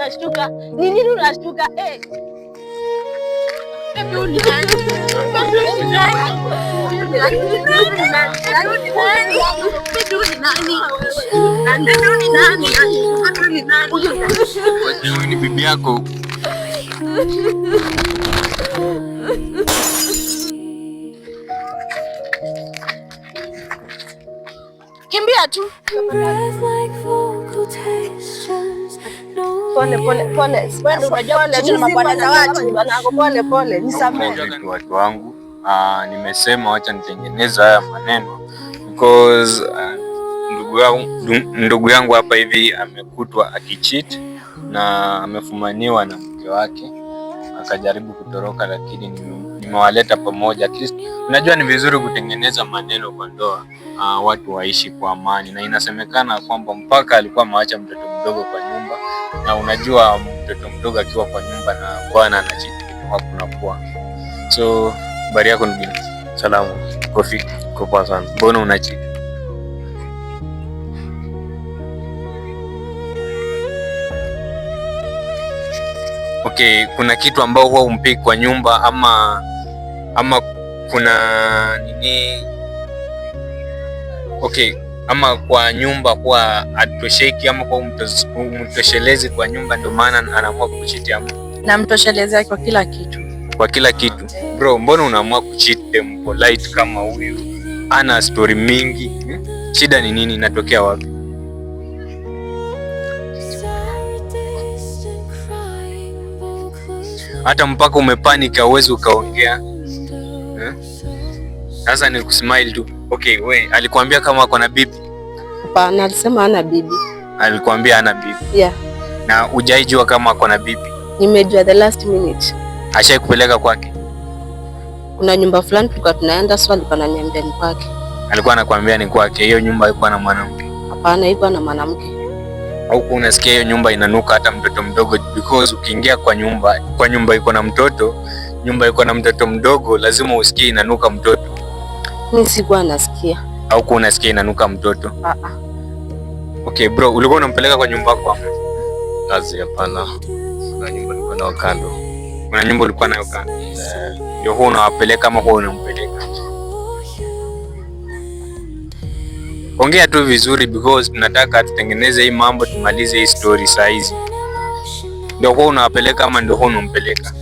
unashtuka? Ni nini unashtuka? Ni bibi yako. Kimbia tu. Pole pole pole. Pole pole. Nisamehe watu wangu. Nimesema wacha nitengeneza haya maneno because ndugu yangu hapa hivi amekutwa akicheat na amefumaniwa na mke wake, akajaribu kutoroka, lakini nimewaleta pamoja. At least unajua ni vizuri kutengeneza maneno kwa ndoa, watu waishi kwa amani, na inasemekana kwamba mpaka alikuwa ameacha mtoto mdogo kwa nyumba, na unajua mtoto mdogo akiwa kwa nyumba na bwana anacheat hakunakuwa. So habari yako ndugu? Salamu. Kofi. Kwa sana. Mbona unacheat? Okay, kuna kitu ambao huwa umpiki kwa nyumba ama kuna nini? Okay, ama kwa nyumba huwa atosheki ama kwa umtoshelezi kwa nyumba, ndio maana anaamua kucheat ama? Na mtosheleza kwa kila kitu. Kwa kila kitu. Bro, mbona unaamua kucheat dem polite kama huyu? Ana story mingi. Shida ni nini? Inatokea wapi? Hata mpaka umepanic hauwezi ukaongea. Sasa ni kusmile tu. Okay, we alikwambia kama ako na bibi? Hapana, alisema hana bibi. Alikwambia hana bibi? Yeah. Na hujaijua kama ako na bibi? Nimejua the last minute. Ashai kupeleka kwake? Kuna nyumba fulani tulikuwa tunaenda, so alikuwa ananiambia ni kwake. Alikuwa anakuambia ni kwake? Hiyo nyumba haikuwa na mwanamke? Hapana, haikuwa na mwanamke. Au unasikia hiyo nyumba inanuka hata mtoto mdogo, because ukiingia kwa nyumba iko na mtoto, nyumba iko na mtoto mdogo, lazima usikie inanuka mtoto. Mimi sikuwa nasikia. Au unasikia inanuka mtoto? Okay bro, ulikuwa unampeleka kwa nyumba yako? Kazi hapana. Kuna nyumba nilikuwa nayo kando. Kuna nyumba ulikuwa nayo kando? Ndio huo unawapeleka ama huo unampeleka? Ongea tu vizuri because tunataka tutengeneze hii mambo, tumalize hii story saa hizi. Ndio huo unawapeleka ama ndio huo unampeleka?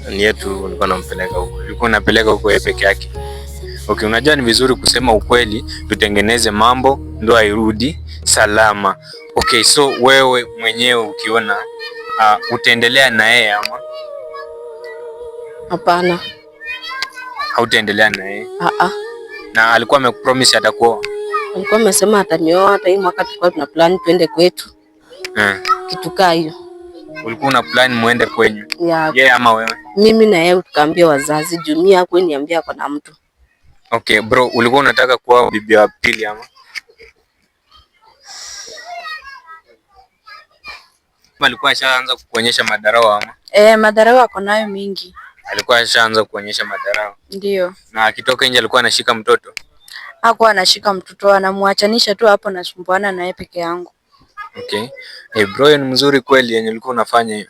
Ni yetu nilikuwa nampeleka huko. Ulikuwa unapeleka huko yeye peke yake? Okay, unajua ni vizuri kusema ukweli, tutengeneze mambo ndio airudi salama. Okay, so wewe mwenyewe ukiona utaendelea na yeye ama? Hapana. Hautaendelea na yeye? Na alikuwa amekupromise atakuoa? Alikuwa amesema atanioa, hata hii mwaka tulikuwa tuna plan twende kwetu. Kitu kaa hiyo. Ulikuwa una plan muende kwenyu? Yeah. Yeye ama wewe? Mimi na yeye tukaambia wazazi, Jumia hakuwa niambia kuna mtu. Okay bro, ulikuwa unataka kuoa bibi wa pili ama? Alikuwa ashaanza kukuonyesha madarao ama? Madarao ako nayo mingi. Alikuwa ashaanza kuonyesha madarao? Ndio. Na akitoka nje alikuwa anashika mtoto? Hakuwa anashika mtoto, anamwachanisha tu hapo, nasumbuana naye peke yangu. Okay. Bro, ni mzuri kweli yenye ulikuwa unafanya hiyo.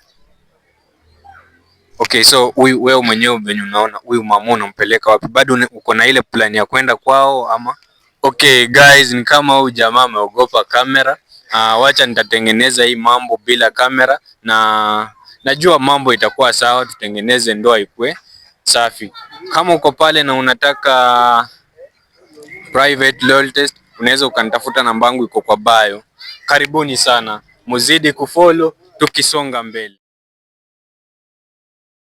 Okay, so huyu wewe mwenyewe venye unaona huyu mama unampeleka wapi? Bado uko na ile plan ya kwenda kwao ama? Okay guys, ni kama huyu jamaa ameogopa kamera. Wacha nitatengeneza hii mambo bila kamera, na najua mambo itakuwa sawa, tutengeneze ndoa ikue safi. Kama uko pale na unataka private lol test, unaweza ukanitafuta, namba yangu iko kwa bio. Karibuni sana, muzidi kufollow tukisonga mbele.